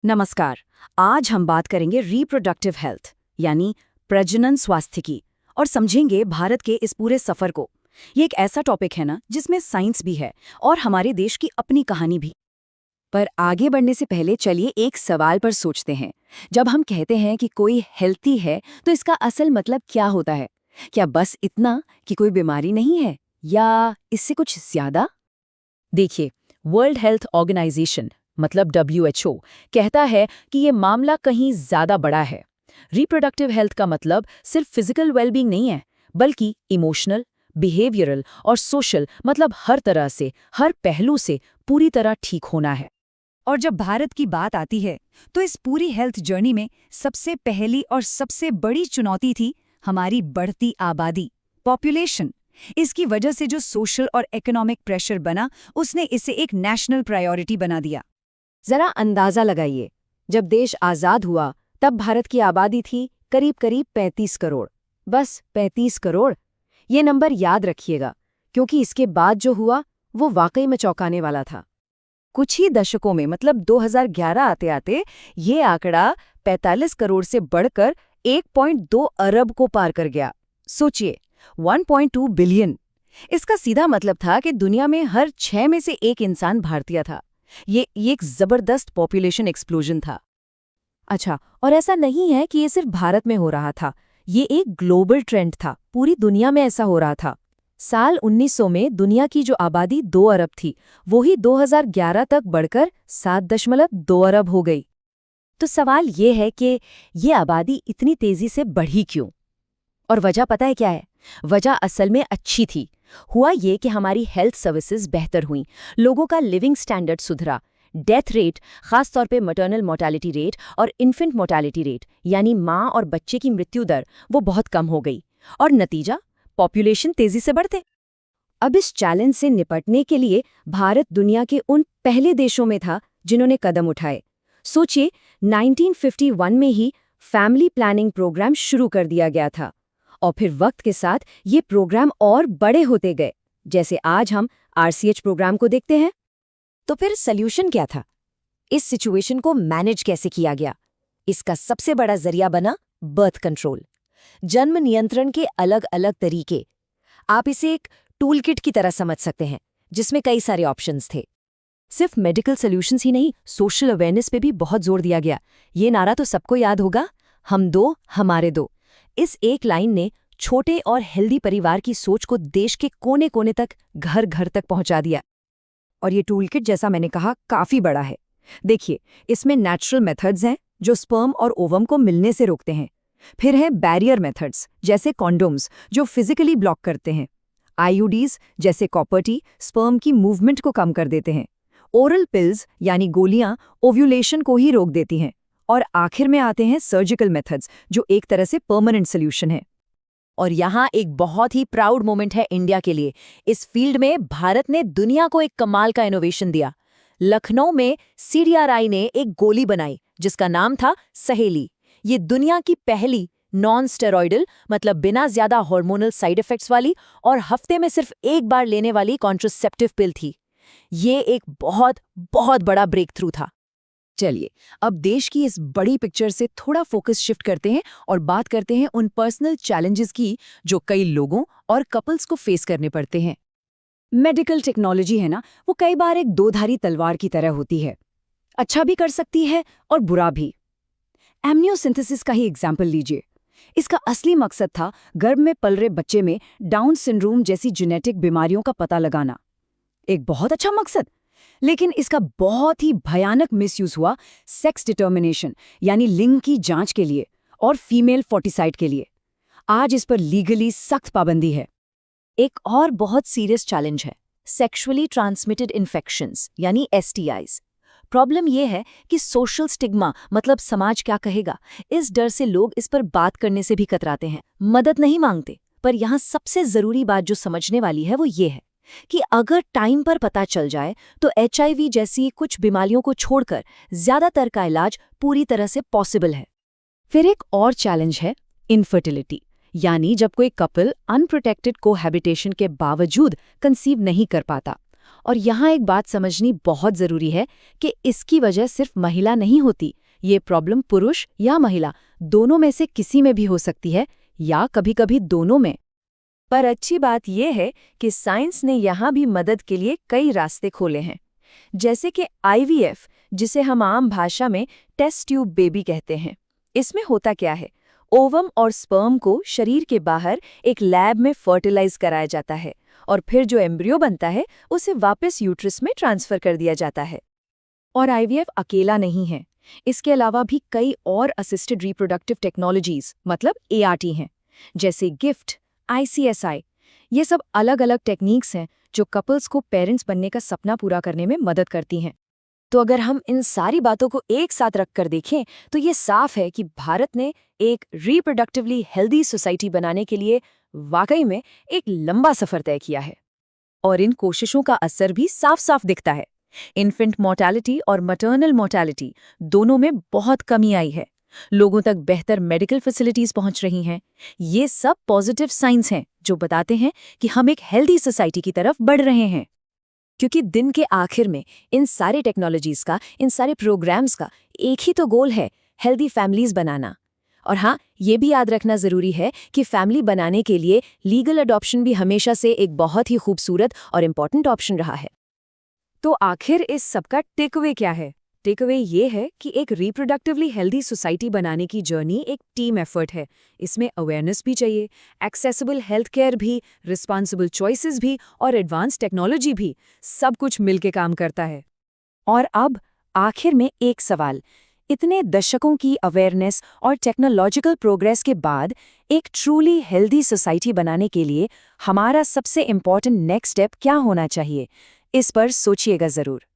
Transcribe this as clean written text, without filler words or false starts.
नमस्कार। आज हम बात करेंगे रिप्रोडक्टिव हेल्थ यानी प्रजनन स्वास्थ्य की और समझेंगे भारत के इस पूरे सफर को। ये एक ऐसा टॉपिक है ना जिसमें साइंस भी है और हमारे देश की अपनी कहानी भी। पर आगे बढ़ने से पहले चलिए एक सवाल पर सोचते हैं। जब हम कहते हैं कि कोई हेल्थी है तो इसका असल मतलब क्या होता है? क्या बस इतना कि कोई बीमारी नहीं है या इससे कुछ ज्यादा? देखिए, वर्ल्ड हेल्थ ऑर्गेनाइजेशन मतलब WHO कहता है कि ये मामला कहीं ज्यादा बड़ा है। रिप्रोडक्टिव हेल्थ का मतलब सिर्फ फिजिकल वेलबींग नहीं है, बल्कि इमोशनल, बिहेवियरल और सोशल मतलब हर तरह से, हर पहलू से पूरी तरह ठीक होना है। और जब भारत की बात आती है तो इस पूरी हेल्थ जर्नी में सबसे पहली और सबसे बड़ी चुनौती थी हमारी बढ़ती आबादी, पॉपुलेशन। इसकी वजह से जो सोशल और इकोनॉमिक प्रेशर बना, उसने इसे एक नेशनल प्रायोरिटी बना दिया। जरा अंदाजा लगाइए, जब देश आजाद हुआ तब भारत की आबादी थी करीब करीब 35 करोड़। बस 35 करोड़। ये नंबर याद रखिएगा, क्योंकि इसके बाद जो हुआ वो वाकई में चौंकाने वाला था। कुछ ही दशकों में मतलब 2011 आते आते ये आंकड़ा 45 करोड़ से बढ़कर 1.2 अरब को पार कर गया। सोचिए, 1.2 बिलियन। इसका सीधा मतलब था कि दुनिया में हर 6 में से एक इंसान भारतीय था। ये एक जबरदस्त पॉपुलेशन एक्सप्लोजन था। अच्छा, और ऐसा नहीं है कि ये सिर्फ भारत में हो रहा था, ये एक ग्लोबल ट्रेंड था, पूरी दुनिया में ऐसा हो रहा था। साल 1900 में दुनिया की जो आबादी 2 अरब थी, वो ही 2011 तक बढ़कर 7.2 अरब हो गई। तो सवाल ये है कि ये आबादी इतनी तेजी से बढ़ी क्यों? और वजह पता है क्या है? वजह असल में अच्छी थी। हुआ ये कि हमारी हेल्थ सर्विसेज बेहतर हुई, लोगों का लिविंग स्टैंडर्ड सुधरा, डेथ रेट, खासतौर पे मैटरनल मोर्टालिटी रेट और इन्फेंट मोर्टालिटी रेट यानी माँ और बच्चे की मृत्यु दर, वो बहुत कम हो गई। और नतीजा, पॉपुलेशन तेजी से बढ़ते। अब इस चैलेंज से निपटने के लिए भारत दुनिया के उन पहले देशों में था जिन्होंने कदम उठाए। सोचिए, 1951 में ही फैमिली प्लानिंग प्रोग्राम शुरू कर दिया गया था और फिर वक्त के साथ ये प्रोग्राम और बड़े होते गए, जैसे आज हम RCH प्रोग्राम को देखते हैं। तो फिर सल्यूशन क्या था? इस सिचुएशन को मैनेज कैसे किया गया? इसका सबसे बड़ा जरिया बना बर्थ कंट्रोल, जन्म नियंत्रण के अलग अलग तरीके। आप इसे एक टूल किट की तरह समझ सकते हैं, जिसमें कई सारे ऑप्शंस थे। सिर्फ मेडिकल सॉल्यूशंस ही नहीं, सोशल अवेयरनेस पे भी बहुत जोर दिया गया। ये नारा तो सबको याद होगा, हम दो हमारे दो। इस एक लाइन ने छोटे और हेल्दी परिवार की सोच को देश के कोने कोने तक, घर घर तक पहुंचा दिया। और ये टूल किट, जैसा मैंने कहा, काफी बड़ा है। देखिए, इसमें नेचुरल मेथड्स हैं जो स्पर्म और ओवम को मिलने से रोकते हैं। फिर है बैरियर मेथड्स जैसे कॉन्डोम्स जो फिजिकली ब्लॉक करते हैं। IUDs जैसे कॉपर टी स्पर्म की मूवमेंट को कम कर देते हैं। ओरल पिल्स यानी गोलियां ओव्यूलेशन को ही रोक देती हैं। और आखिर में आते हैं सर्जिकल मेथड्स जो एक तरह से परमानेंट सोल्यूशन है। और यहाँ एक बहुत ही प्राउड मोमेंट है इंडिया के लिए। इस फील्ड में भारत ने दुनिया को एक कमाल का इनोवेशन दिया। लखनऊ में CDRI ने एक गोली बनाई जिसका नाम था सहेली। ये दुनिया की पहली नॉन स्टेरॉइडल मतलब बिना ज्यादा हार्मोनल साइड इफेक्ट्स वाली और हफ्ते में सिर्फ एक बार लेने वाली कॉन्ट्रासेप्टिव पिल थी। ये एक बहुत बहुत बड़ा ब्रेक थ्रू था। चलिए, अब देश की इस बड़ी पिक्चर से थोड़ा फोकस शिफ्ट करते हैं और बात करते हैं उन पर्सनल चैलेंजेस की जो कई लोगों और कपल्स को फेस करने पड़ते हैं। मेडिकल टेक्नोलॉजी है ना, वो कई बार एक दोधारी तलवार की तरह होती है। अच्छा भी कर सकती है और बुरा भी। एमनियोसिंथेसिस का ही एग्जाम्पल लीजिए। इसका असली मकसद था गर्भ में पल रहे बच्चे में डाउन सिंड्रोम जैसी जेनेटिक बीमारियों का पता लगाना। एक बहुत अच्छा मकसद, लेकिन इसका बहुत ही भयानक मिसयूज हुआ सेक्स डिटर्मिनेशन यानी लिंग की जांच के लिए और फीमेल फोर्टिसाइड के लिए। आज इस पर लीगली सख्त पाबंदी है। एक और बहुत सीरियस चैलेंज है सेक्सुअली ट्रांसमिटेड इन्फेक्शंस यानी STIs। प्रॉब्लम यह है कि सोशल स्टिग्मा मतलब समाज क्या कहेगा, इस डर से लोग इस पर बात करने से भी कतराते हैं, मदद नहीं मांगते। पर यहाँ सबसे जरूरी बात जो समझने वाली है वो ये है कि अगर टाइम पर पता चल जाए तो HIV जैसी कुछ बीमारियों को छोड़कर ज्यादातर का इलाज पूरी तरह से पॉसिबल है। फिर एक और चैलेंज है इनफर्टिलिटी, यानी जब कोई कपल अनप्रोटेक्टेड कोहैबिटेशन के बावजूद कंसीव नहीं कर पाता और यहाँ एक बात समझनी बहुत ज़रूरी है कि इसकी वजह सिर्फ महिला नहीं होती। ये प्रॉब्लम पुरुष या महिला दोनों में से किसी में भी हो सकती है, या कभी-कभी दोनों में। पर अच्छी बात यह है कि साइंस ने यहाँ भी मदद के लिए कई रास्ते खोले हैं, जैसे कि IVF, जिसे हम आम भाषा में टेस्ट ट्यूब बेबी कहते हैं। इसमें होता क्या है? ओवम और स्पर्म को शरीर के बाहर एक लैब में फर्टिलाइज कराया जाता है और फिर जो एम्ब्रियो बनता है उसे वापस यूट्रस में ट्रांसफर कर दिया जाता है। और IVF अकेला नहीं है, इसके अलावा भी कई और असिस्टेड रिप्रोडक्टिव टेक्नोलॉजीज मतलब ART हैं, जैसे गिफ्ट, ICSI। ये सब अलग अलग टेक्निक्स हैं जो कपल्स को पेरेंट्स बनने का सपना पूरा करने में मदद करती हैं। तो अगर हम इन सारी बातों को एक साथ रखकर देखें तो ये साफ है कि भारत ने एक रिप्रोडक्टिवली हेल्दी सोसाइटी बनाने के लिए वाकई में एक लंबा सफर तय किया है। और इन कोशिशों का असर भी साफ साफ दिखता है। इन्फेंट मोर्टेलिटी और मैटरनल मोर्टेलिटी दोनों में बहुत कमी आई है। लोगों तक बेहतर मेडिकल फैसिलिटीज पहुंच रही हैं। ये सब पॉजिटिव साइंस हैं जो बताते हैं कि हम एक हेल्दी सोसाइटी की तरफ बढ़ रहे हैं। क्योंकि दिन के आखिर में इन सारे टेक्नोलॉजीज का, इन सारे प्रोग्राम्स का एक ही तो गोल है, हेल्दी फैमिलीज बनाना। और हाँ, ये भी याद रखना ज़रूरी है कि फैमिली बनाने के लिए लीगल अडॉप्शन भी हमेशा से एक बहुत ही खूबसूरत और इम्पॉर्टेंट ऑप्शन रहा है। तो आखिर इस सबका टेकअवे क्या है? टेकअवे ये है कि एक रिप्रोडक्टिवली हेल्दी सोसाइटी बनाने की जर्नी एक टीम एफर्ट है। इसमें अवेयरनेस भी चाहिए, एक्सेसिबल हेल्थ केयर भी, रिस्पॉन्सिबल चॉइसेस भी और एडवांस टेक्नोलॉजी भी, सब कुछ मिलके काम करता है। और अब आखिर में एक सवाल, इतने दशकों की अवेयरनेस और टेक्नोलॉजिकल प्रोग्रेस के बाद एक ट्रूली हेल्दी सोसाइटी बनाने के लिए हमारा सबसे इम्पॉर्टेंट नेक्स्ट स्टेप क्या होना चाहिए? इस पर सोचिएगा ज़रूर।